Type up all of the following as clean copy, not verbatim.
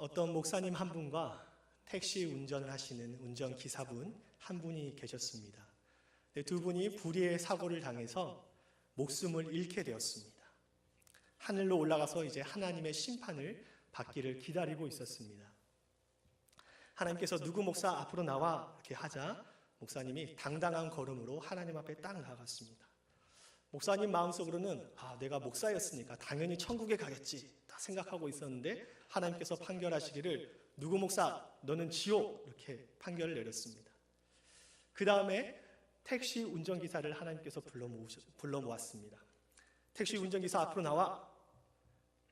어떤 목사님 한 분과 택시 운전을 하시는 운전기사분 한 분이 계셨습니다. 두 분이 불의의 사고를 당해서 목숨을 잃게 되었습니다. 하늘로 올라가서 이제 하나님의 심판을 받기를 기다리고 있었습니다. 하나님께서 누구 목사 앞으로 나와 이렇게 하자 목사님이 당당한 걸음으로 하나님 앞에 딱 나아갔습니다. 목사님 마음속으로는 내가 목사였으니까 당연히 천국에 가겠지 다 생각하고 있었는데 하나님께서 판결하시기를 누구 목사 너는 지옥 이렇게 판결을 내렸습니다. 그 다음에 택시 운전기사를 하나님께서 불러 모았습니다. 택시 운전기사 앞으로 나와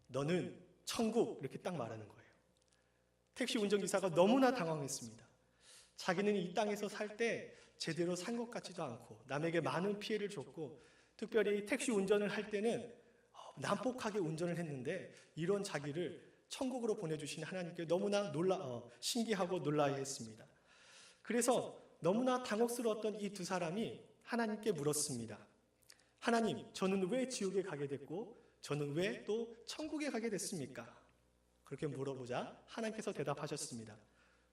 너는 천국 이렇게 딱 말하는 거예요. 택시 운전기사가 너무나 당황했습니다. 자기는 이 땅에서 살 때 제대로 산 것 같지도 않고 남에게 많은 피해를 줬고 특별히 택시 운전을 할 때는 난폭하게 운전을 했는데 이런 자기를 천국으로 보내주신 하나님께 너무나 신기하고 놀라워했습니다. 그래서 너무나 당혹스러웠던 이 두 사람이 하나님께 물었습니다. 하나님, 저는 왜 지옥에 가게 됐고 저는 왜 또 천국에 가게 됐습니까? 그렇게 물어보자 하나님께서 대답하셨습니다.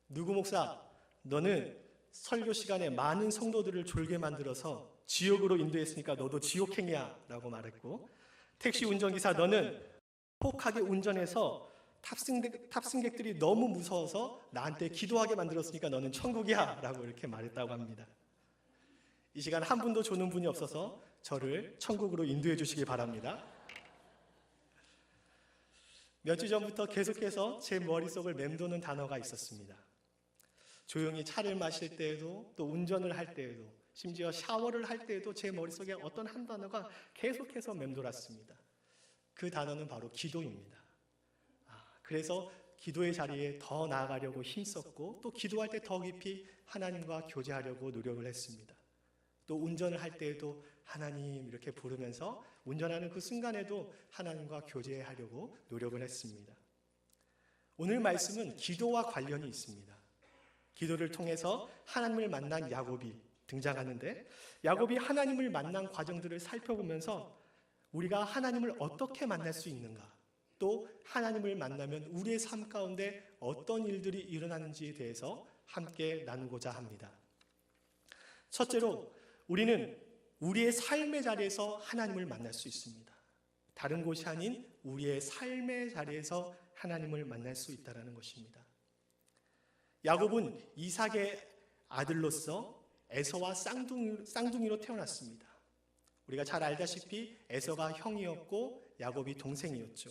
누구 목사, 너는 설교 시간에 많은 성도들을 졸게 만들어서 지옥으로 인도했으니까 너도 지옥행이야 라고 말했고, 택시 운전기사 너는 폭하게 운전해서 탑승객들이 너무 무서워서 나한테 기도하게 만들었으니까 너는 천국이야 라고 이렇게 말했다고 합니다. 이 시간 한 분도 조는 분이 없어서 저를 천국으로 인도해 주시기 바랍니다. 몇 주 전부터 계속해서 제 머릿속을 맴도는 단어가 있었습니다. 조용히 차를 마실 때에도 또 운전을 할 때에도 심지어 샤워를 할 때에도 제 머릿속에 어떤 한 단어가 계속해서 맴돌았습니다. 그 단어는 바로 기도입니다. 그래서 기도의 자리에 더 나아가려고 힘썼고 또 기도할 때 더 깊이 하나님과 교제하려고 노력을 했습니다. 또 운전을 할 때에도 하나님 이렇게 부르면서 운전하는 그 순간에도 하나님과 교제하려고 노력을 했습니다. 오늘 말씀은 기도와 관련이 있습니다. 기도를 통해서 하나님을 만난 야곱이 등장하는데 야곱이 하나님을 만난 과정들을 살펴보면서 우리가 하나님을 어떻게 만날 수 있는가, 또 하나님을 만나면 우리의 삶 가운데 어떤 일들이 일어나는지에 대해서 함께 나누고자 합니다. 첫째로 우리는 우리의 삶의 자리에서 하나님을 만날 수 있습니다. 다른 곳이 아닌 우리의 삶의 자리에서 하나님을 만날 수 있다는 것입니다. 야곱은 이삭의 아들로서 에서와 쌍둥이로 태어났습니다. 우리가 잘 알다시피 에서가 형이었고 야곱이 동생이었죠.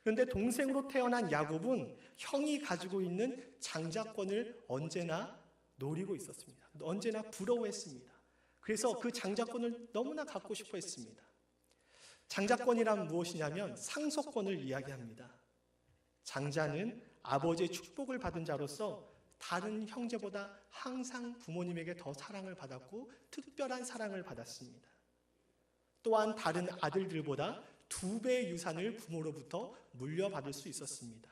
그런데 동생으로 태어난 야곱은 형이 가지고 있는 장자권을 언제나 노리고 있었습니다. 언제나 부러워했습니다. 그래서 그 장자권을 너무나 갖고 싶어 했습니다. 장자권이란 무엇이냐면 상속권을 이야기합니다. 장자는 아버지의 축복을 받은 자로서 다른 형제보다 항상 부모님에게 더 사랑을 받았고 특별한 사랑을 받았습니다. 또한 다른 아들들보다 2배의 유산을 부모로부터 물려받을 수 있었습니다.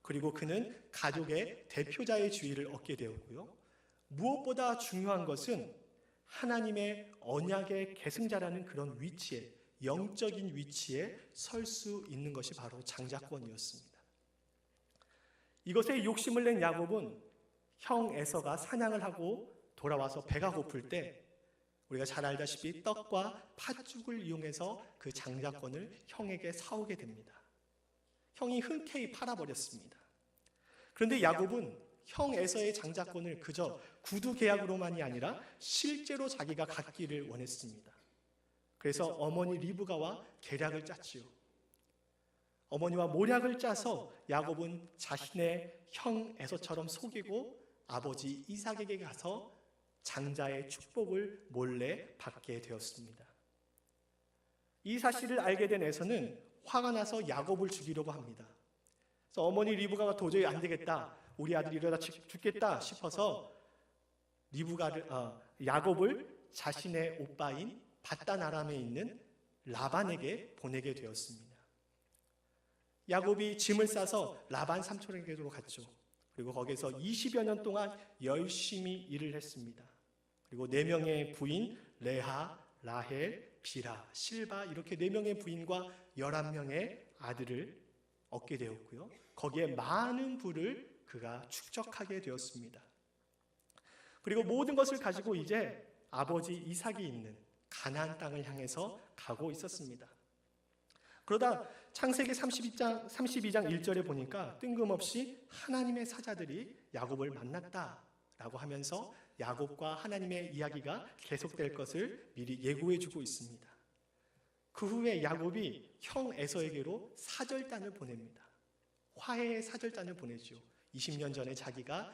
그리고 그는 가족의 대표자의 지위를 얻게 되었고요. 무엇보다 중요한 것은 하나님의 언약의 계승자라는 그런 위치에, 영적인 위치에 설 수 있는 것이 바로 장자권이었습니다. 이것에 욕심을 낸 야곱은 형 에서가 사냥을 하고 돌아와서 배가 고플 때 우리가 잘 알다시피 떡과 팥죽을 이용해서 그 장자권을 형에게 사오게 됩니다. 형이 흔쾌히 팔아버렸습니다. 그런데 야곱은 형 에서의 장자권을 그저 구두 계약으로만이 아니라 실제로 자기가 갖기를 원했습니다. 그래서 어머니 리브가와 계략을 짰지요. 어머니와 모략을 짜서 야곱은 자신의 형 에서처럼 속이고 아버지 이삭에게 가서 장자의 축복을 몰래 받게 되었습니다. 이 사실을 알게 된 에서는 화가 나서 야곱을 죽이려고 합니다. 그래서 어머니 리브가가 도저히 안 되겠다, 우리 아들이 이러다 죽겠다 싶어서 야곱을 자신의 오빠인 밧단 아람에 있는 라반에게 보내게 되었습니다. 야곱이 짐을 싸서 라반 삼촌에게로 갔죠. 그리고 거기서 20여 년 동안 열심히 일을 했습니다. 그리고 4명의 부인 레하, 라헬, 비라, 실바 이렇게 4명의 부인과 11명의 아들을 얻게 되었고요. 거기에 많은 부를 그가 축적하게 되었습니다. 그리고 모든 것을 가지고 이제 아버지 이삭이 있는 가나안 땅을 향해서 가고 있었습니다. 그러다 창세기 32장 1절에 보니까 뜬금없이 하나님의 사자들이 야곱을 만났다라고 하면서 야곱과 하나님의 이야기가 계속될 것을 미리 예고해 주고 있습니다. 그 후에 야곱이 형 에서에게로 사절단을 보냅니다. 화해의 사절단을 보내죠. 20년 전에 자기가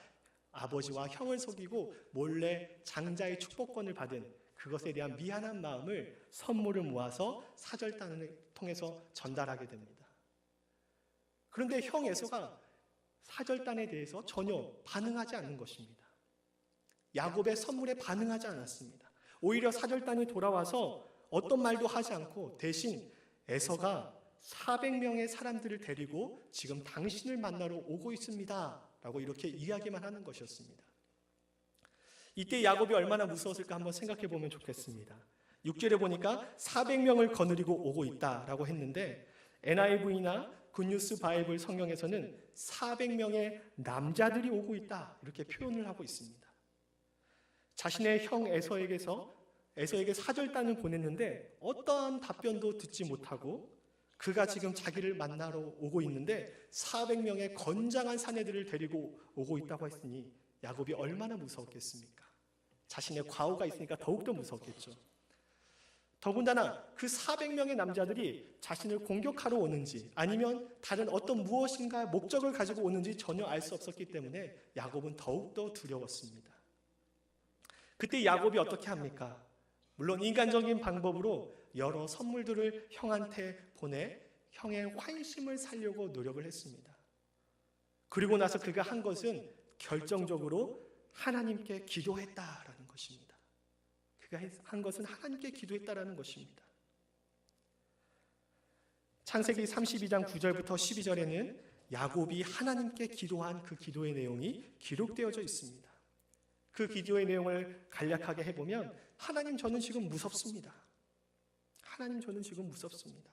아버지와 형을 속이고 몰래 장자의 축복권을 받은 그것에 대한 미안한 마음을 선물을 모아서 사절단을 통해서 전달하게 됩니다. 그런데 형 에서가 사절단에 대해서 전혀 반응하지 않는 것입니다. 야곱의 선물에 반응하지 않았습니다. 오히려 사절단이 돌아와서 어떤 말도 하지 않고 대신 에서가 400명의 사람들을 데리고 지금 당신을 만나러 오고 있습니다 라고 이렇게 이야기만 하는 것이었습니다. 이때 야곱이 얼마나 무서웠을까 한번 생각해 보면 좋겠습니다. 6절에 보니까 400명을 거느리고 오고 있다라고 했는데 NIV나 굿뉴스 바이블 성경에서는 400명의 남자들이 오고 있다 이렇게 표현을 하고 있습니다. 자신의 형 에서에게 사절단을 보냈는데 어떠한 답변도 듣지 못하고 그가 지금 자기를 만나러 오고 있는데 400명의 건장한 사내들을 데리고 오고 있다고 했으니 야곱이 얼마나 무서웠겠습니까? 자신의 과오가 있으니까 더욱더 무서웠겠죠. 더군다나 그 400명의 남자들이 자신을 공격하러 오는지 아니면 다른 어떤 무엇인가 목적을 가지고 오는지 전혀 알 수 없었기 때문에 야곱은 더욱더 두려웠습니다. 그때 야곱이 어떻게 합니까? 물론 인간적인 방법으로 여러 선물들을 형한테 보내 형의 환심을 살려고 노력을 했습니다. 그리고 나서 그가 한 것은 결정적으로 하나님께 기도했다라는 것입니다. 그가 한 것은 하나님께 기도했다라는 것입니다. 창세기 32장 9절부터 12절에는 야곱이 하나님께 기도한 그 기도의 내용이 기록되어져 있습니다. 그 기도의 내용을 간략하게 해보면 하나님 저는 지금 무섭습니다. 하나님 저는 지금 무섭습니다.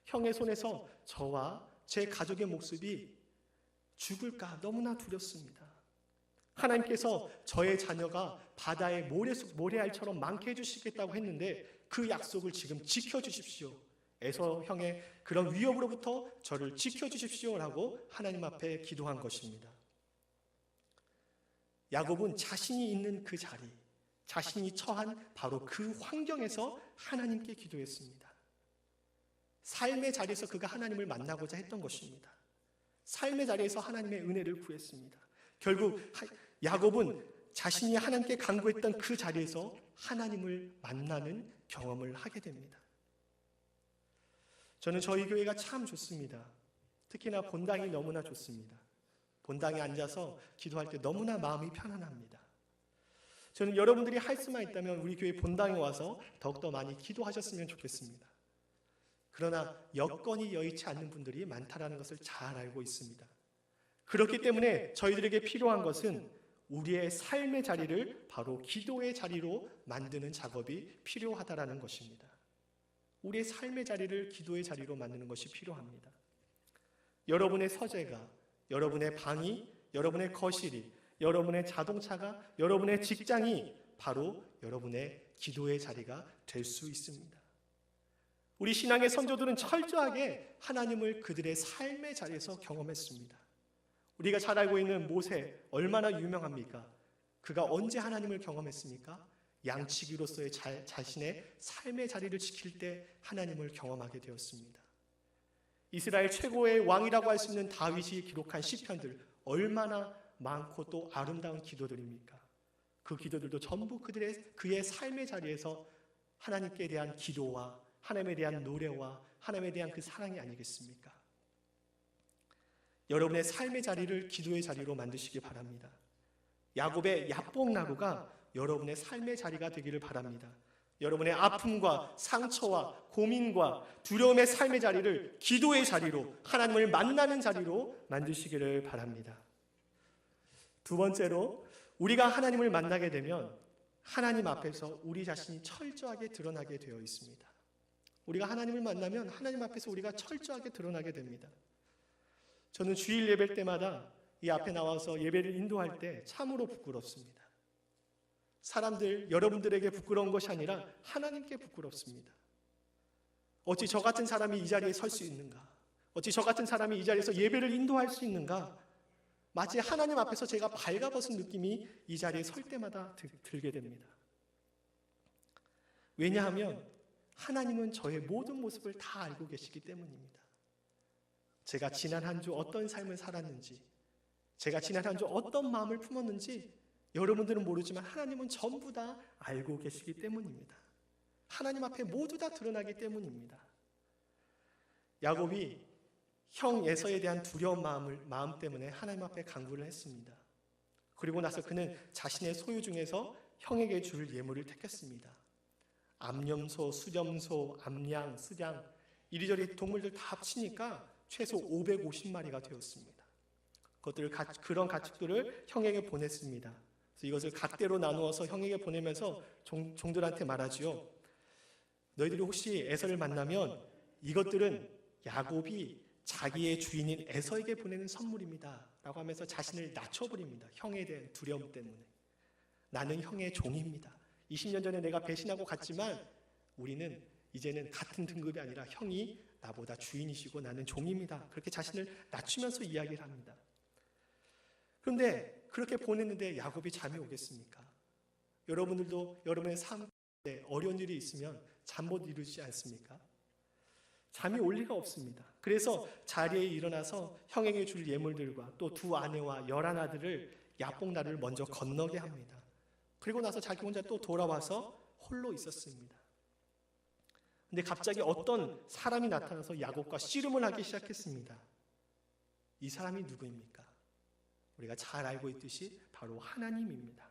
형의 손에서 저와 제 가족의 목숨이 죽을까 너무나 두렵습니다. 하나님께서 저의 자녀가 바다의 모래알처럼 많게 해주시겠다고 했는데 그 약속을 지금 지켜주십시오. 에서 형의 그런 위협으로부터 저를 지켜주십시오라고 하나님 앞에 기도한 것입니다. 야곱은 자신이 있는 그 자리, 자신이 처한 바로 그 환경에서 하나님께 기도했습니다. 삶의 자리에서 그가 하나님을 만나고자 했던 것입니다. 삶의 자리에서 하나님의 은혜를 구했습니다. 결국 야곱은 자신이 하나님께 간구했던 그 자리에서 하나님을 만나는 경험을 하게 됩니다. 저는 저희 교회가 참 좋습니다. 특히나 본당이 너무나 좋습니다. 본당에 앉아서 기도할 때 너무나 마음이 편안합니다. 저는 여러분들이 할 수만 있다면 우리 교회 본당에 와서 더욱더 많이 기도하셨으면 좋겠습니다. 그러나 여건이 여의치 않는 분들이 많다라는 것을 잘 알고 있습니다. 그렇기 때문에 저희들에게 필요한 것은 우리의 삶의 자리를 바로 기도의 자리로 만드는 작업이 필요하다라는 것입니다. 우리의 삶의 자리를 기도의 자리로 만드는 것이 필요합니다. 여러분의 서재가, 여러분의 방이, 여러분의 거실이, 여러분의 자동차가, 여러분의 직장이 바로 여러분의 기도의 자리가 될 수 있습니다. 우리 신앙의 선조들은 철저하게 하나님을 그들의 삶의 자리에서 경험했습니다. 우리가 잘 알고 있는 모세 얼마나 유명합니까? 그가 언제 하나님을 경험했습니까? 양치기로서의 자신의 삶의 자리를 지킬 때 하나님을 경험하게 되었습니다. 이스라엘 최고의 왕이라고 할 수 있는 다윗이 기록한 시편들 얼마나 많고 또 아름다운 기도들입니까? 그 기도들도 전부 그의 삶의 자리에서 하나님께 대한 기도와 하나님에 대한 노래와 하나님에 대한 그 사랑이 아니겠습니까? 여러분의 삶의 자리를 기도의 자리로 만드시기 바랍니다. 야곱의 야복나루가 여러분의 삶의 자리가 되기를 바랍니다. 여러분의 아픔과 상처와 고민과 두려움의 삶의 자리를 기도의 자리로, 하나님을 만나는 자리로 만드시기를 바랍니다. 두 번째로, 우리가 하나님을 만나게 되면 하나님 앞에서 우리 자신이 철저하게 드러나게 되어 있습니다. 우리가 하나님을 만나면 하나님 앞에서 우리가 철저하게 드러나게 됩니다. 저는 주일 예배 때마다 이 앞에 나와서 예배를 인도할 때 참으로 부끄럽습니다. 사람들, 여러분들에게 부끄러운 것이 아니라 하나님께 부끄럽습니다. 어찌 저 같은 사람이 이 자리에 설 수 있는가? 어찌 저 같은 사람이 이 자리에서 예배를 인도할 수 있는가? 마치 하나님 앞에서 제가 발가벗은 느낌이 이 자리에 설 때마다 들게 됩니다. 왜냐하면 하나님은 저의 모든 모습을 다 알고 계시기 때문입니다. 제가 지난 한 주 어떤 삶을 살았는지, 제가 지난 한 주 어떤 마음을 품었는지 여러분들은 모르지만 하나님은 전부 다 알고 계시기 때문입니다. 하나님 앞에 모두 다 드러나기 때문입니다. 야곱이 형 에서에 대한 두려운 마음 때문에 하나님 앞에 간구를 했습니다. 그리고 나서 그는 자신의 소유 중에서 형에게 줄 예물을 택했습니다. 암염소, 수염소, 암양, 스양 이리저리 동물들 다 합치니까 최소 550마리가 되었습니다. 그런 가축들을 형에게 보냈습니다. 그래서 이것을 각대로 나누어서 형에게 보내면서 종들한테 말하지요. 너희들이 혹시 에서를 만나면 이것들은 야곱이 자기의 주인인 에서에게 보내는 선물입니다 라고 하면서 자신을 낮춰버립니다. 형에 대한 두려움 때문에. 나는 형의 종입니다. 20년 전에 내가 배신하고 갔지만 우리는 이제는 같은 등급이 아니라 형이 나보다 주인이시고 나는 종입니다. 그렇게 자신을 낮추면서 이야기를 합니다. 그런데 그렇게 보냈는데 야곱이 잠이 오겠습니까? 여러분들도 여러분의 삶에 어려운 일이 있으면 잠 못 이루지 않습니까? 잠이 올 리가 없습니다. 그래서 자리에 일어나서 형에게 줄 예물들과 또 두 아내와 11아들을 야복나루를 먼저 건너게 합니다. 그리고 나서 자기 혼자 또 돌아와서 홀로 있었습니다. 근데 갑자기 어떤 사람이 나타나서 야곱과 씨름을 하기 시작했습니다. 이 사람이 누구입니까? 우리가 잘 알고 있듯이 바로 하나님입니다.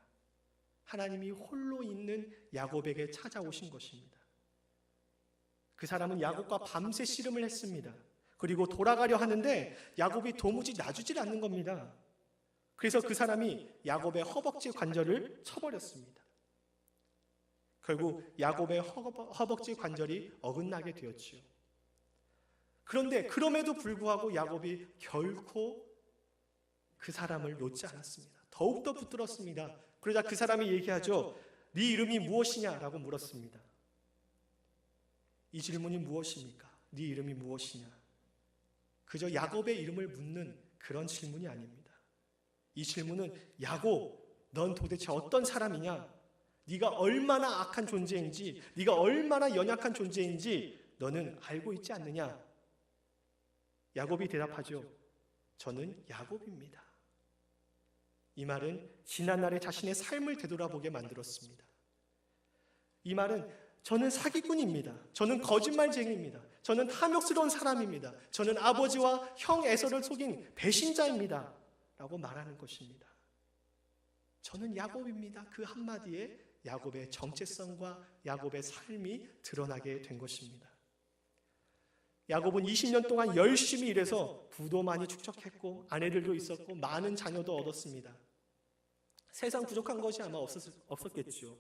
하나님이 홀로 있는 야곱에게 찾아오신 것입니다. 그 사람은 야곱과 밤새 씨름을 했습니다. 그리고 돌아가려 하는데 야곱이 도무지 놔주질 않는 겁니다. 그래서 그 사람이 야곱의 허벅지 관절을 쳐버렸습니다. 결국 야곱의 허벅지 관절이 어긋나게 되었지요. 그런데 그럼에도 불구하고 야곱이 결코 그 사람을 놓지 않았습니다. 더욱더 붙들었습니다. 그러자 그 사람이 얘기하죠. 네 이름이 무엇이냐라고 물었습니다. 이 질문이 무엇입니까? 네 이름이 무엇이냐? 그저 야곱의 이름을 묻는 그런 질문이 아닙니다. 이 질문은 야곱, 넌 도대체 어떤 사람이냐? 네가 얼마나 악한 존재인지, 네가 얼마나 연약한 존재인지 너는 알고 있지 않느냐? 야곱이 대답하죠. 저는 야곱입니다. 이 말은 지난날의 자신의 삶을 되돌아보게 만들었습니다. 이 말은 저는 사기꾼입니다. 저는 거짓말쟁이입니다. 저는 탐욕스러운 사람입니다. 저는 아버지와 형 에서를 속인 배신자입니다. 라고 말하는 것입니다. 저는 야곱입니다. 그 한마디에 야곱의 정체성과 야곱의 삶이 드러나게 된 것입니다. 야곱은 20년 동안 열심히 일해서 부도 많이 축적했고 아내들도 있었고 많은 자녀도 얻었습니다. 세상 부족한 것이 아마 없었겠죠.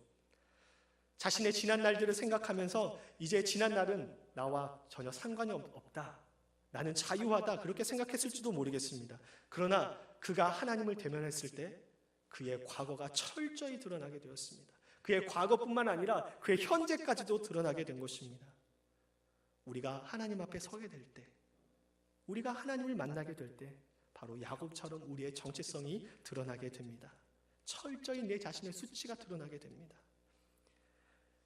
자신의 지난 날들을 생각하면서 이제 지난 날은 나와 전혀 상관이 없다. 나는 자유하다. 그렇게 생각했을지도 모르겠습니다. 그러나 그가 하나님을 대면했을 때 그의 과거가 철저히 드러나게 되었습니다. 그의 과거뿐만 아니라 그의 현재까지도 드러나게 된 것입니다. 우리가 하나님 앞에 서게 될 때, 우리가 하나님을 만나게 될 때 바로 야곱처럼 우리의 정체성이 드러나게 됩니다. 철저히 내 자신의 수치가 드러나게 됩니다.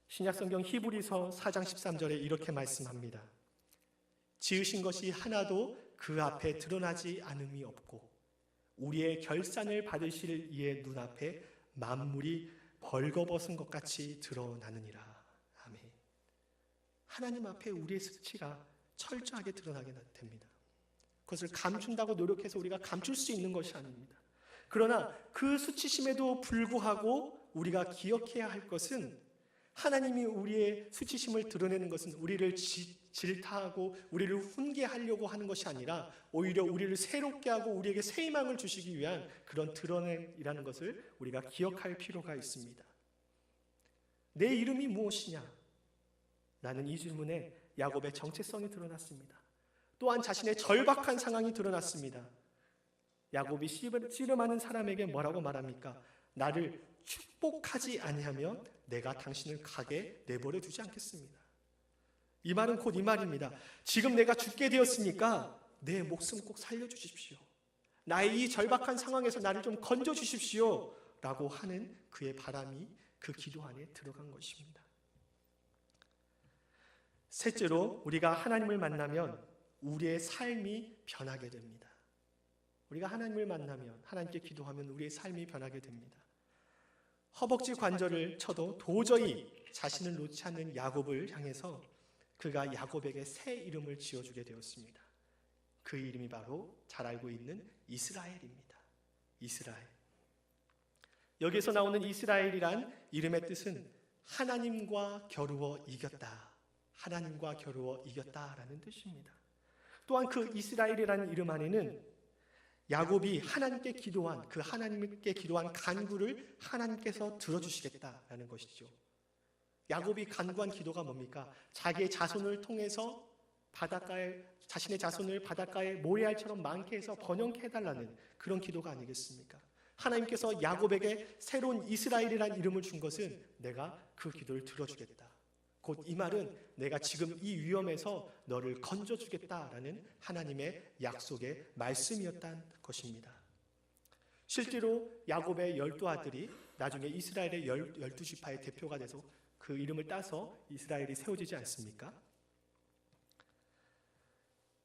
신약성경 히브리서 4장 13절에 이렇게 말씀합니다. 지으신 것이 하나도 그 앞에 드러나지 않음이 없고 우리의 결산을 받으실 이의 눈앞에 만물이 벌거벗은 것 같이 드러나느니라. 아멘. 하나님 앞에 우리의 수치가 철저하게 드러나게 됩니다. 그것을 감춘다고 노력해서 우리가 감출 수 있는 것이 아닙니다. 그러나 그 수치심에도 불구하고 우리가 기억해야 할 것은 하나님이 우리의 수치심을 드러내는 것은 우리를 질타하고 우리를 훈계하려고 하는 것이 아니라 오히려 우리를 새롭게 하고 우리에게 새 희망을 주시기 위한 그런 드러냄이라는 것을 우리가 기억할 필요가 있습니다. 내 이름이 무엇이냐? 라는 이 질문에 야곱의 정체성이 드러났습니다. 또한 자신의 절박한 상황이 드러났습니다. 야곱이 씨름하는 사람에게 뭐라고 말합니까? 나를 축복하지 아니하면 내가 당신을 가게 내버려 두지 않겠습니다. 이 말은 곧 이 말입니다. 지금 내가 죽게 되었으니까 내 목숨 꼭 살려주십시오. 나의 이 절박한 상황에서 나를 좀 건져주십시오 라고 하는 그의 바람이 그 기도 안에 들어간 것입니다. 셋째로, 우리가 하나님을 만나면 우리의 삶이 변하게 됩니다. 우리가 하나님을 만나면, 하나님께 기도하면 우리의 삶이 변하게 됩니다. 허벅지 관절을 쳐도 도저히 자신을 놓지 않는 야곱을 향해서 그가 야곱에게 새 이름을 지어주게 되었습니다. 그 이름이 바로 잘 알고 있는 이스라엘입니다. 이스라엘. 여기서 나오는 이스라엘이란 이름의 뜻은 하나님과 겨루어 이겼다, 하나님과 겨루어 이겼다라는 뜻입니다. 또한 그 이스라엘이라는 이름 안에는 야곱이 하나님께 기도한, 그 하나님께 기도한 간구를 하나님께서 들어주시겠다라는 것이죠. 야곱이 간구한 기도가 뭡니까? 자기의 자손을 통해서 자신의 자손을 바닷가에 모래알처럼 많게 해서 번영케 해달라는 그런 기도가 아니겠습니까? 하나님께서 야곱에게 새로운 이스라엘이라는 이름을 준 것은 내가 그 기도를 들어주겠다. 곧 이 말은 내가 지금 이 위험에서 너를 건져주겠다라는 하나님의 약속의 말씀이었다는 것입니다. 실제로 야곱의 12아들이 나중에 이스라엘의 12지파의 대표가 돼서 그 이름을 따서 이스라엘이 세워지지 않습니까?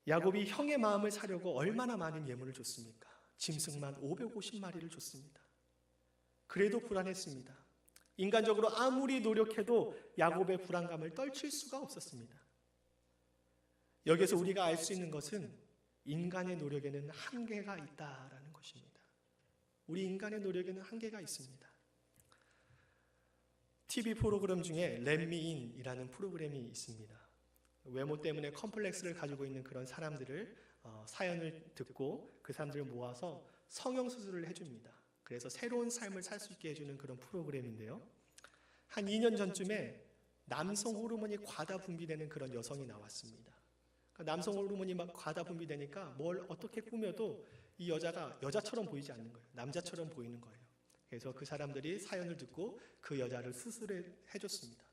야곱이 형의 마음을 사려고 얼마나 많은 예물을 줬습니까? 짐승만 550마리를 줬습니다. 그래도 불안했습니다. 인간적으로 아무리 노력해도 야곱의 불안감을 떨칠 수가 없었습니다. 여기서 우리가 알 수 있는 것은 인간의 노력에는 한계가 있다라는 것입니다. 우리 인간의 노력에는 한계가 있습니다. TV 프로그램 중에 렛미인이라는 프로그램이 있습니다. 외모 때문에 컴플렉스를 가지고 있는 그런 사람들을 사연을 듣고 그 사람들을 모아서 성형수술을 해줍니다. 그래서 새로운 삶을 살 수 있게 해주는 그런 프로그램인데요. 한 2년 전쯤에 남성 호르몬이 과다 분비되는 그런 여성이 나왔습니다. 남성 호르몬이 막 과다 분비되니까 뭘 어떻게 꾸며도 이 여자가 여자처럼 보이지 않는 거예요. 남자처럼 보이는 거예요. 그래서 그 사람들이 사연을 듣고 그 여자를 수술을 해줬습니다.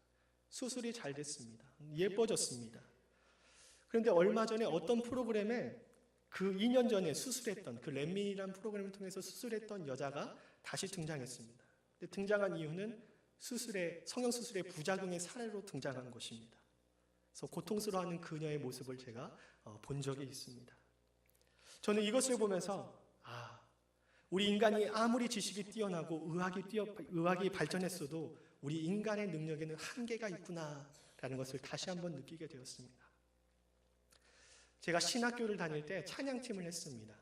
수술이 잘 됐습니다. 예뻐졌습니다. 그런데 얼마 전에 어떤 프로그램에 그 2년 전에 수술했던, 그 렛미인이라는 프로그램을 통해서 수술했던 여자가 다시 등장했습니다. 근데 등장한 이유는 성형수술의 부작용의 사례로 등장한 것입니다. 그래서 고통스러워하는 그녀의 모습을 제가 본 적이 있습니다. 저는 이것을 보면서 우리 인간이 아무리 지식이 뛰어나고 의학이 발전했어도 우리 인간의 능력에는 한계가 있구나라는 것을 다시 한번 느끼게 되었습니다. 제가 신학교를 다닐 때 찬양팀을 했습니다.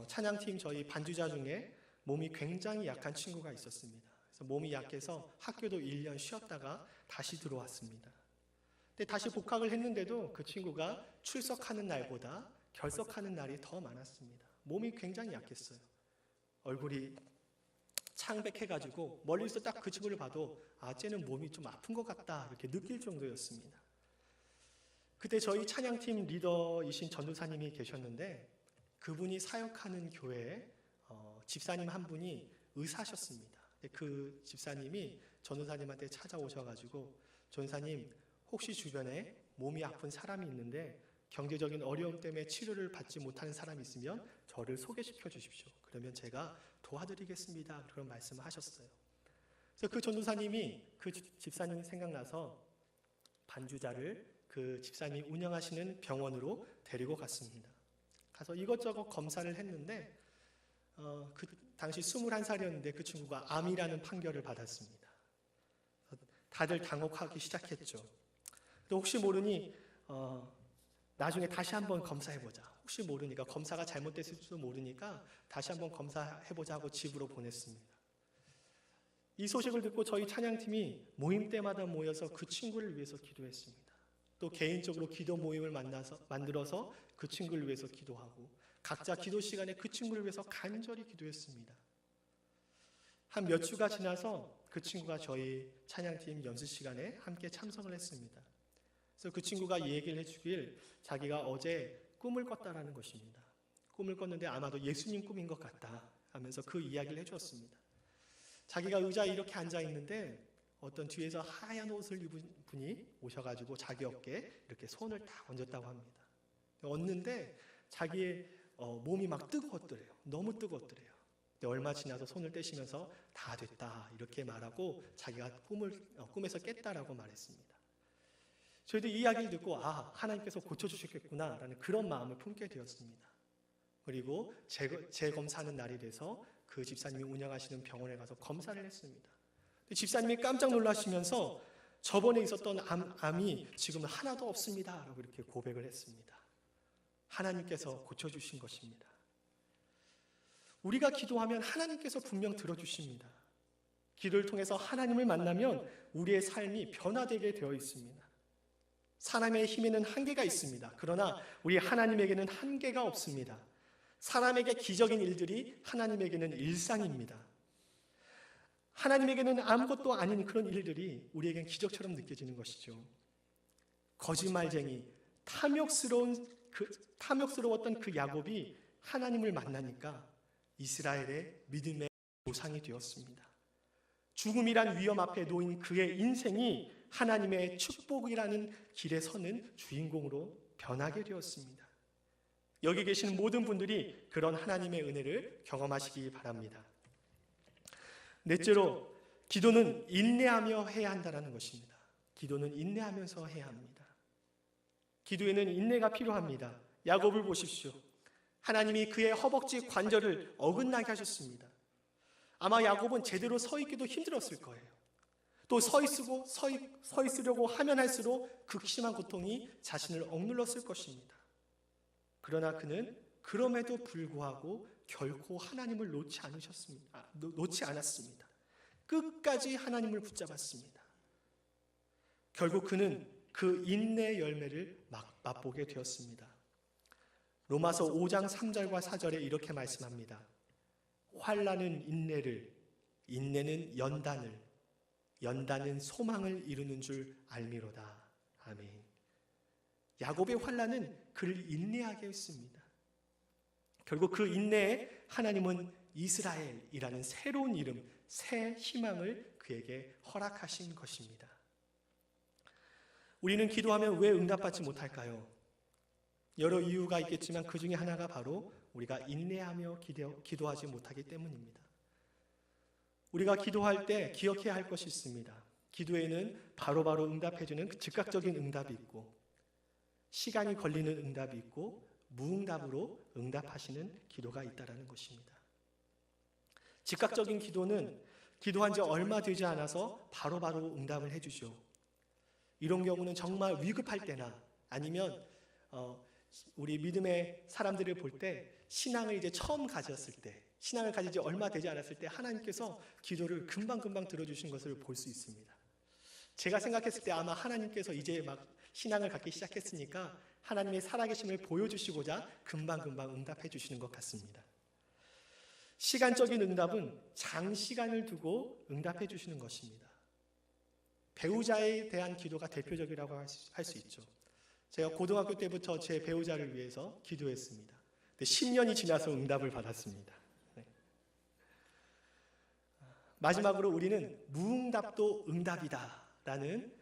찬양팀 저희 반주자 중에 몸이 굉장히 약한 친구가 있었습니다. 그래서 몸이 약해서 학교도 1년 쉬었다가 다시 들어왔습니다. 근데 다시 복학을 했는데도 그 친구가 출석하는 날보다 결석하는 날이 더 많았습니다. 몸이 굉장히 약했어요. 얼굴이 창백해가지고 멀리서 딱 그 친구를 봐도 쟤는 몸이 좀 아픈 것 같다 이렇게 느낄 정도였습니다. 그때 저희 찬양팀 리더이신 전도사님이 계셨는데 그분이 사역하는 교회에 집사님 한 분이 의사셨습니다. 그 집사님이 전도사님한테 찾아오셔가지고 전도사님 혹시 주변에 몸이 아픈 사람이 있는데 경제적인 어려움 때문에 치료를 받지 못하는 사람이 있으면 저를 소개시켜 주십시오. 그러면 제가 도와드리겠습니다. 그런 말씀을 하셨어요. 그래서 그 전도사님이 그 집사님이 생각나서 반주자를 그 집사님이 운영하시는 병원으로 데리고 갔습니다. 가서 이것저것 검사를 했는데 그 당시 21살이었는데 그 친구가 암이라는 판결을 받았습니다. 다들 당혹하기 시작했죠. 또 혹시 모르니 나중에 다시 한번 검사해보자. 혹시 모르니까 검사가 잘못됐을지도 모르니까 다시 한번 검사해보자 하고 집으로 보냈습니다. 이 소식을 듣고 저희 찬양팀이 모임 때마다 모여서 그 친구를 위해서 기도했습니다. 또 개인적으로 기도 모임을 만들어서 그 친구를 위해서 기도하고 각자 기도 시간에 그 친구를 위해서 간절히 기도했습니다. 한 몇 주가 지나서 그 친구가 저희 찬양팀 연습 시간에 함께 참석을 했습니다. 그래서 그 친구가 이 얘기를 해주길 자기가 어제 꿈을 꿨다라는 것입니다. 꿈을 꿨는데 아마도 예수님 꿈인 것 같다 하면서 그 이야기를 해주었습니다. 자기가 의자에 이렇게 앉아 있는데 어떤 뒤에서 하얀 옷을 입은 분이 오셔가지고 자기 어깨에 이렇게 손을 딱 얹었다고 합니다. 얹는데 자기의 몸이 막 뜨거웠더래요. 너무 뜨거웠더래요. 근데 얼마 지나서 손을 떼시면서 다 됐다 이렇게 말하고 자기가 꿈에서 깼다라고 말했습니다. 저희도 이 이야기를 듣고 하나님께서 고쳐주셨겠구나 라는 그런 마음을 품게 되었습니다. 그리고 재검사하는 날이 돼서 그 집사님이 운영하시는 병원에 가서 검사를 했습니다. 집사님이 깜짝 놀라시면서 저번에 있었던 암이 지금 하나도 없습니다 라고 이렇게 고백을 했습니다. 하나님께서 고쳐주신 것입니다. 우리가 기도하면 하나님께서 분명 들어주십니다. 기도를 통해서 하나님을 만나면 우리의 삶이 변화되게 되어 있습니다. 사람의 힘에는 한계가 있습니다. 그러나 우리 하나님에게는 한계가 없습니다. 사람에게 기적인 일들이 하나님에게는 일상입니다. 하나님에게는 아무것도 아닌 그런 일들이 우리에겐 기적처럼 느껴지는 것이죠. 거짓말쟁이, 탐욕스러웠던 그 야곱이 하나님을 만나니까 이스라엘의 믿음의 조상이 되었습니다. 죽음이란 위험 앞에 놓인 그의 인생이 하나님의 축복이라는 길에 서는 주인공으로 변하게 되었습니다. 여기 계시는 모든 분들이 그런 하나님의 은혜를 경험하시기 바랍니다. 넷째로, 기도는 인내하며 해야 한다는 것입니다. 기도는 인내하면서 해야 합니다. 기도에는 인내가 필요합니다. 야곱을 보십시오. 하나님이 그의 허벅지 관절을 어긋나게 하셨습니다. 아마 야곱은 제대로 서 있기도 힘들었을 거예요. 또 서 있으려고 하면 할수록 극심한 고통이 자신을 억눌렀을 것입니다. 그러나 그는 그럼에도 불구하고 결코 하나님을 놓지 않았습니다. 끝까지 하나님을 붙잡았습니다. 결국 그는 그 인내의 열매를 맛보게 되었습니다. 로마서 5장 3절과 4절에 이렇게 말씀합니다. 환난은 인내를, 인내는 연단을, 연단은 소망을 이루는 줄 알미로다. 아멘. 야곱의 환난은 그를 인내하게 했습니다. 결국 그 인내에 하나님은 이스라엘이라는 새로운 이름, 새 희망을 그에게 허락하신 것입니다. 우리는 기도하면 왜 응답받지 못할까요? 여러 이유가 있겠지만 그 중에 하나가 바로 우리가 인내하며 기도하지 못하기 때문입니다. 우리가 기도할 때 기억해야 할 것이 있습니다. 기도에는 바로바로 응답해주는 즉각적인 응답이 있고, 시간이 걸리는 응답이 있고, 무응답으로 응답하시는 기도가 있다는 것입니다. 즉각적인 기도는 기도한 지 얼마 되지 않아서 바로바로 응답을 해주죠. 이런 경우는 정말 위급할 때나 아니면 우리 믿음의 사람들을 볼 때 신앙을 이제 처음 가졌을 때, 신앙을 가진 지 얼마 되지 않았을 때 하나님께서 기도를 금방금방 들어주신 것을 볼 수 있습니다. 제가 생각했을 때 아마 하나님께서 이제 막 신앙을 갖기 시작했으니까 하나님의 살아계심을 보여주시고자 금방금방 응답해 주시는 것 같습니다. 시간적인 응답은 장시간을 두고 응답해 주시는 것입니다. 배우자에 대한 기도가 대표적이라고 할 수 있죠. 제가 고등학교 때부터 제 배우자를 위해서 기도했습니다. 근데 10년이 지나서 응답을 받았습니다. 네. 마지막으로 우리는 무응답도 응답이다라는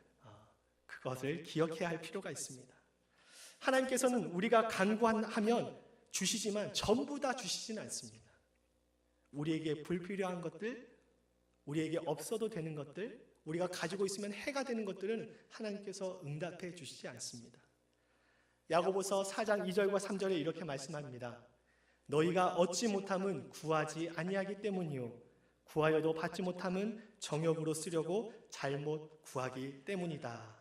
그것을 기억해야 할 필요가 있습니다. 하나님께서는 우리가 간구하면 주시지만 전부 다 주시지는 않습니다. 우리에게 불필요한 것들, 우리에게 없어도 되는 것들, 우리가 가지고 있으면 해가 되는 것들은 하나님께서 응답해 주시지 않습니다. 야고보서 4장 2절과 3절에 이렇게 말씀합니다. 너희가 얻지 못함은 구하지 아니하기 때문이요 구하여도 받지 못함은 정욕으로 쓰려고 잘못 구하기 때문이다.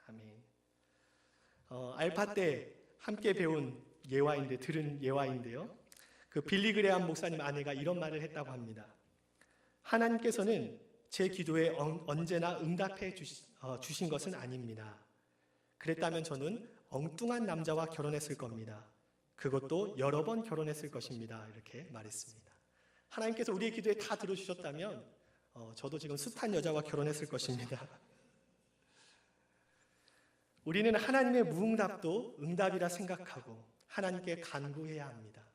아멘. 알파 때 함께 배운 들은 예화인데요. 그 빌리 그레함 목사님 아내가 이런 말을 했다고 합니다. 하나님께서는 제 기도에 언제나 응답해 주신 것은 아닙니다. 그랬다면 저는 엉뚱한 남자와 결혼했을 겁니다. 그것도 여러 번 결혼했을 것입니다. 이렇게 말했습니다. 하나님께서 우리의 기도에 다 들어주셨다면 저도 지금 숱한 여자와 결혼했을 것입니다. 우리는 하나님의 무응답도 응답이라 생각하고 하나님께 간구해야 합니다.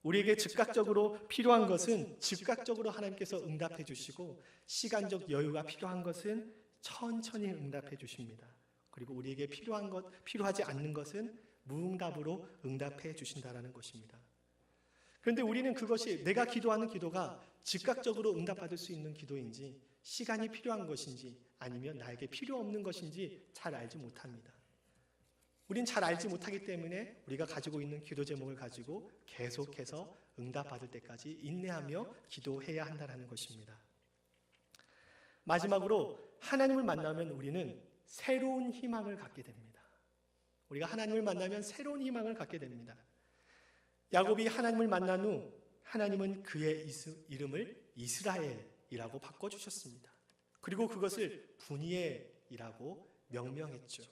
우리에게 즉각적으로 필요한 것은 즉각적으로 하나님께서 응답해 주시고, 시간적 여유가 필요한 것은 천천히 응답해 주십니다. 그리고 우리에게 필요하지 않는 것은 무응답으로 응답해 주신다라는 것입니다. 그런데 우리는 그것이 내가 기도하는 기도가 즉각적으로 응답받을 수 있는 기도인지, 시간이 필요한 것인지, 아니면 나에게 필요 없는 것인지 잘 알지 못합니다. 우린 잘 알지 못하기 때문에 우리가 가지고 있는 기도 제목을 가지고 계속해서 응답받을 때까지 인내하며 기도해야 한다는 것입니다. 마지막으로 하나님을 만나면 우리는 새로운 희망을 갖게 됩니다. 우리가 하나님을 만나면 새로운 희망을 갖게 됩니다. 야곱이 하나님을 만난 후 하나님은 그의 이름을 이스라엘이라고 바꿔주셨습니다. 그리고 그것을 분이엘이라고 명명했죠.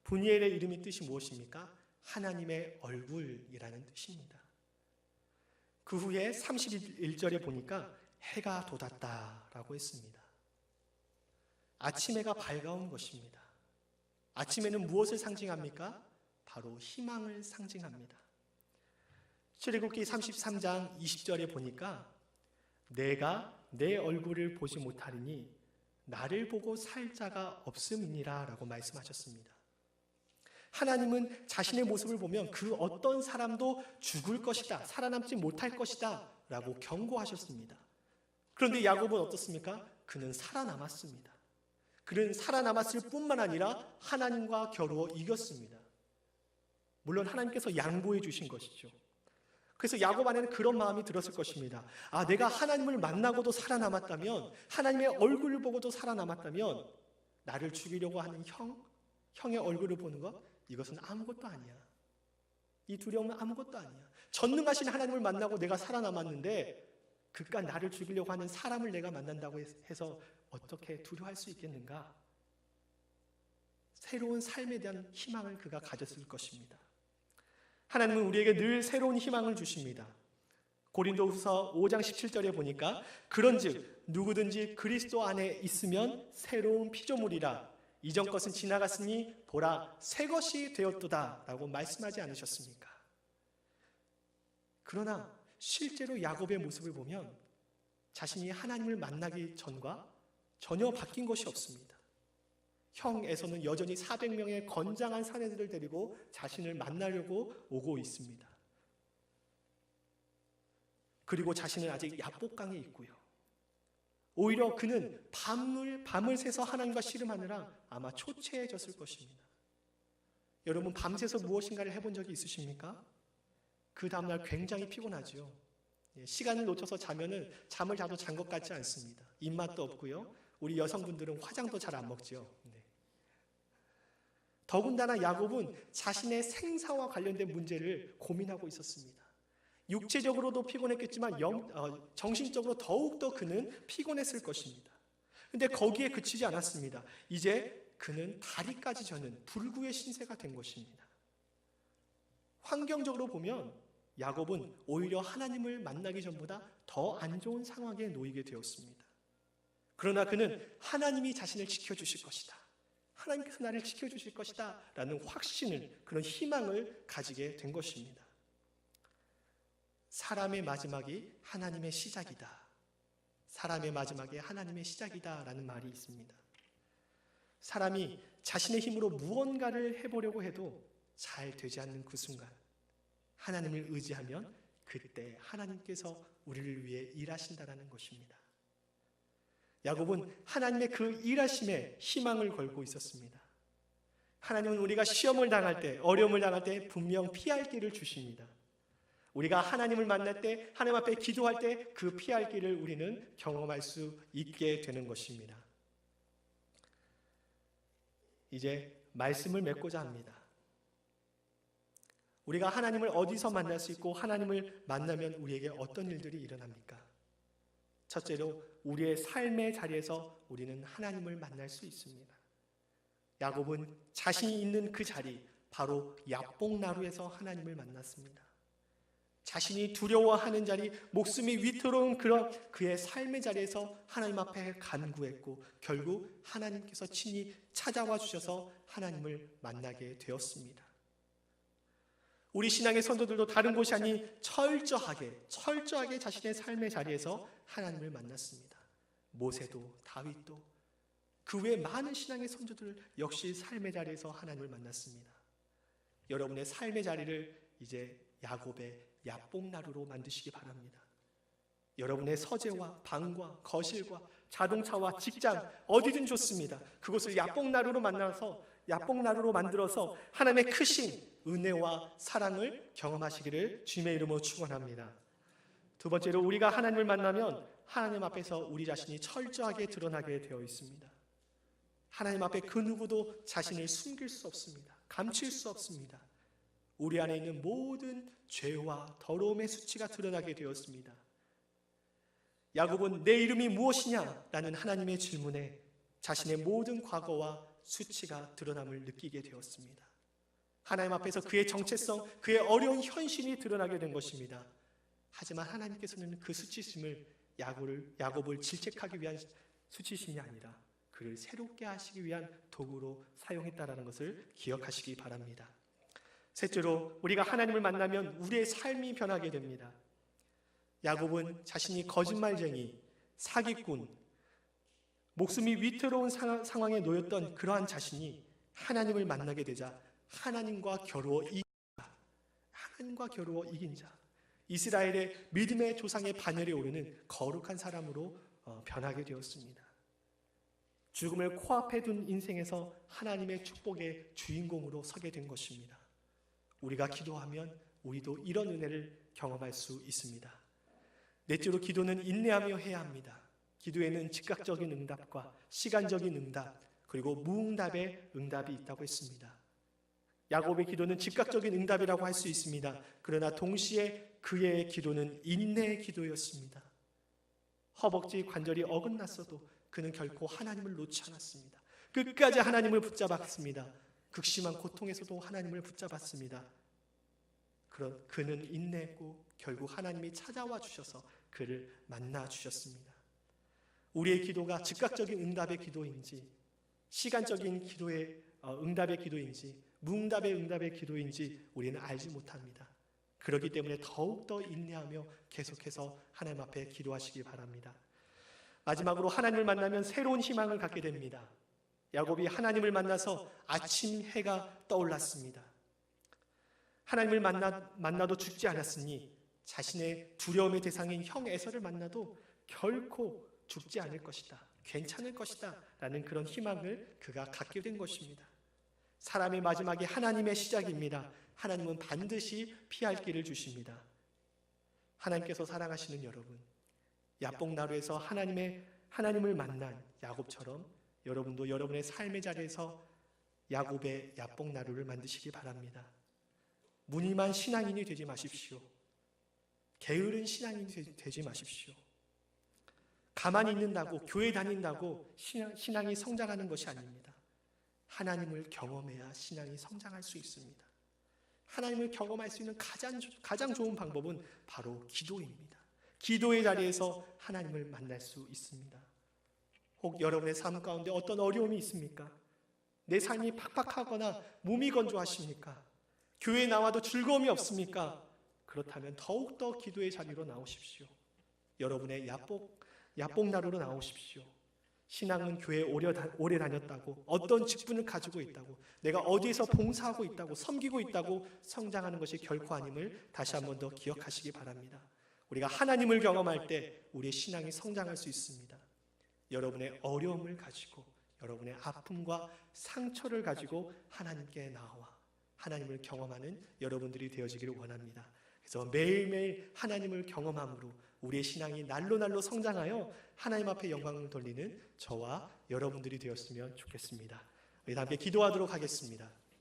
분이엘의 이름의 뜻이 무엇입니까? 하나님의 얼굴이라는 뜻입니다. 그 후에 31절에 보니까 해가 돋았다라고 했습니다. 아침 해가 밝아온 것입니다. 아침에는 무엇을 상징합니까? 바로 희망을 상징합니다. 출애굽기 33장 20절에 보니까 내가 내 얼굴을 보지 못하리니 나를 보고 살 자가 없음이니라 라고 말씀하셨습니다. 하나님은 자신의 모습을 보면 그 어떤 사람도 죽을 것이다, 살아남지 못할 것이다 라고 경고하셨습니다. 그런데 야곱은 어떻습니까? 그는 살아남았습니다. 그는 살아남았을 뿐만 아니라 하나님과 겨루어 이겼습니다. 물론 하나님께서 양보해 주신 것이죠. 그래서 야곱 안에는 그런 마음이 들었을 것입니다. 내가 하나님을 만나고도 살아남았다면, 하나님의 얼굴을 보고도 살아남았다면 나를 죽이려고 하는 형의 얼굴을 보는 것, 이것은 아무것도 아니야. 이 두려움은 아무것도 아니야. 전능하신 하나님을 만나고 내가 살아남았는데 그깟 나를 죽이려고 하는 사람을 내가 만난다고 해서 어떻게 두려워할 수 있겠는가? 새로운 삶에 대한 희망을 그가 가졌을 것입니다. 하나님은 우리에게 늘 새로운 희망을 주십니다. 고린도후서 5장 17절에 보니까 그런즉 누구든지 그리스도 안에 있으면 새로운 피조물이라, 이전 것은 지나갔으니 보라 새 것이 되었도다 라고 말씀하지 않으셨습니까? 그러나 실제로 야곱의 모습을 보면 자신이 하나님을 만나기 전과 전혀 바뀐 것이 없습니다. 형 에서는 여전히 400명의 건장한 사내들을 데리고 자신을 만나려고 오고 있습니다. 그리고 자신은 아직 야복강에 있고요. 오히려 그는 밤을 새서 하나님과 씨름하느라 아마 초췌해졌을 것입니다. 여러분, 밤새서 무엇인가를 해본 적이 있으십니까? 그 다음날 굉장히 피곤하죠. 시간을 놓쳐서 자면은 잠을 자도 잔 것 같지 않습니다. 입맛도 없고요. 우리 여성분들은 화장도 잘 안 먹죠. 더군다나 야곱은 자신의 생사와 관련된 문제를 고민하고 있었습니다. 육체적으로도 피곤했겠지만 정신적으로 더욱더 그는 피곤했을 것입니다. 그런데 거기에 그치지 않았습니다. 이제 그는 다리까지 저는 불구의 신세가 된 것입니다. 환경적으로 보면 야곱은 오히려 하나님을 만나기 전보다 더 안 좋은 상황에 놓이게 되었습니다. 그러나 그는 하나님이 자신을 지켜주실 것이다, 하나님께서 나를 지켜주실 것이다 라는 확신을, 그런 희망을 가지게 된 것입니다. 사람의 마지막이 하나님의 시작이다, 사람의 마지막이 하나님의 시작이다 라는 말이 있습니다. 사람이 자신의 힘으로 무언가를 해보려고 해도 잘 되지 않는 그 순간, 하나님을 의지하면 그때 하나님께서 우리를 위해 일하신다라는 것입니다. 야곱은 하나님의 그 일하심에 희망을 걸고 있었습니다. 하나님은 우리가 시험을 당할 때, 어려움을 당할 때 분명 피할 길을 주십니다. 우리가 하나님을 만날 때, 하나님 앞에 기도할 때 그 피할 길을 우리는 경험할 수 있게 되는 것입니다. 이제 말씀을 맺고자 합니다. 우리가 하나님을 어디서 만날 수 있고 하나님을 만나면 우리에게 어떤 일들이 일어납니까? 첫째로 우리의 삶의 자리에서 우리는 하나님을 만날 수 있습니다. 야곱은 자신이 있는 그 자리, 바로 야복나루에서 하나님을 만났습니다. 자신이 두려워하는 자리, 목숨이 위태로운 그런 그의 삶의 자리에서 하나님 앞에 간구했고 결국 하나님께서 친히 찾아와 주셔서 하나님을 만나게 되었습니다. 우리 신앙의 선조들도 다른 곳이 아닌 철저하게 자신의 삶의 자리에서 하나님을 만났습니다. 모세도 다윗도 그 외 많은 신앙의 선조들 역시 삶의 자리에서 하나님을 만났습니다. 여러분의 삶의 자리를 이제 야곱의 야뽕나루로 만드시기 바랍니다. 여러분의 서재와 방과 거실과 자동차와 직장 어디든 좋습니다. 그곳을 야뽕나루로 만들어서 하나님의 크신 은혜와 사랑을 경험하시기를 주님의 이름으로 축원합니다. 두 번째로 우리가 하나님을 만나면 하나님 앞에서 우리 자신이 철저하게 드러나게 되어 있습니다. 하나님 앞에 그 누구도 자신을 숨길 수 없습니다. 감출 수 없습니다. 우리 안에 있는 모든 죄와 더러움의 수치가 드러나게 되었습니다. 야곱은 내 이름이 무엇이냐? 라는 하나님의 질문에 자신의 모든 과거와 수치가 드러남을 느끼게 되었습니다. 하나님 앞에서 그의 정체성, 그의 어려운 현실이 드러나게 된 것입니다. 하지만 하나님께서는 그 수치심을 야곱을 질책하기 위한 수치심이 아니라 그를 새롭게 하시기 위한 도구로 사용했다는 것을 기억하시기 바랍니다. 셋째로 우리가 하나님을 만나면 우리의 삶이 변하게 됩니다. 야곱은 자신이 거짓말쟁이, 사기꾼, 목숨이 위태로운 상황에 놓였던 그러한 자신이 하나님을 만나게 되자 하나님과 겨루어 이긴 자, 이스라엘의 믿음의 조상의 반열에 오르는 거룩한 사람으로 변하게 되었습니다. 죽음을 코앞에 둔 인생에서 하나님의 축복의 주인공으로 서게 된 것입니다. 우리가 기도하면 우리도 이런 은혜를 경험할 수 있습니다. 넷째로 기도는 인내하며 해야 합니다. 기도에는 즉각적인 응답과 시간적인 응답, 그리고 무응답의 응답이 있다고 했습니다. 야곱의 기도는 즉각적인 응답이라고 할 수 있습니다. 그러나 동시에 그의 기도는 인내의 기도였습니다. 허벅지 관절이 어긋났어도 그는 결코 하나님을 놓지 않았습니다. 끝까지 하나님을 붙잡았습니다. 극심한 고통에서도 하나님을 붙잡았습니다. 그는 인내했고 결국 하나님이 찾아와 주셔서 그를 만나 주셨습니다. 우리의 기도가 즉각적인 응답의 기도인지, 시간적인 기도의 응답의 기도인지, 무응답의 응답의 기도인지 우리는 알지 못합니다. 그렇기 때문에 더욱더 인내하며 계속해서 하나님 앞에 기도하시기 바랍니다. 마지막으로 하나님을 만나면 새로운 희망을 갖게 됩니다. 야곱이 하나님을 만나서 아침 해가 떠올랐습니다. 하나님을 만나도 죽지 않았으니 자신의 두려움의 대상인 형 에서를 만나도 결코 죽지 않을 것이다, 괜찮을 것이다 라는 그런 희망을 그가 갖게 된 것입니다. 사람의 마지막이 하나님의 시작입니다. 하나님은 반드시 피할 길을 주십니다. 하나님께서 사랑하시는 여러분, 야뽕나루에서 하나님을 만난 야곱처럼 여러분도 여러분의 삶의 자리에서 야곱의 야뽕나루를 만드시기 바랍니다. 무늬만 신앙인이 되지 마십시오. 게으른 신앙인이 되지 마십시오. 가만히 있는다고, 교회 다닌다고 신앙이 성장하는 것이 아닙니다. 하나님을 경험해야 신앙이 성장할 수 있습니다. 하나님을 경험할 수 있는 가장 좋은 방법은 바로 기도입니다. 기도의 자리에서 하나님을 만날 수 있습니다. 혹 여러분의 삶 가운데 어떤 어려움이 있습니까? 내 삶이 팍팍하거나 몸이 건조하십니까? 교회에 나와도 즐거움이 없습니까? 그렇다면 더욱더 기도의 자리로 나오십시오. 여러분의 야뽕나루로 나오십시오. 신앙은 교회에 오래 다녔다고, 어떤 직분을 가지고 있다고, 내가 어디에서 봉사하고 있다고, 섬기고 있다고 성장하는 것이 결코 아님을 다시 한 번 더 기억하시기 바랍니다. 우리가 하나님을 경험할 때 우리의 신앙이 성장할 수 있습니다. 여러분의 어려움을 가지고, 여러분의 아픔과 상처를 가지고 하나님께 나와 하나님을 경험하는 여러분들이 되어지기를 원합니다. 그래서 매일매일 하나님을 경험함으로 우리의 신앙이 날로 성장하여 하나님 앞에 영광을 돌리는 저와 여러분들이 되었으면 좋겠습니다. 우리 함께 기도하도록 하겠습니다.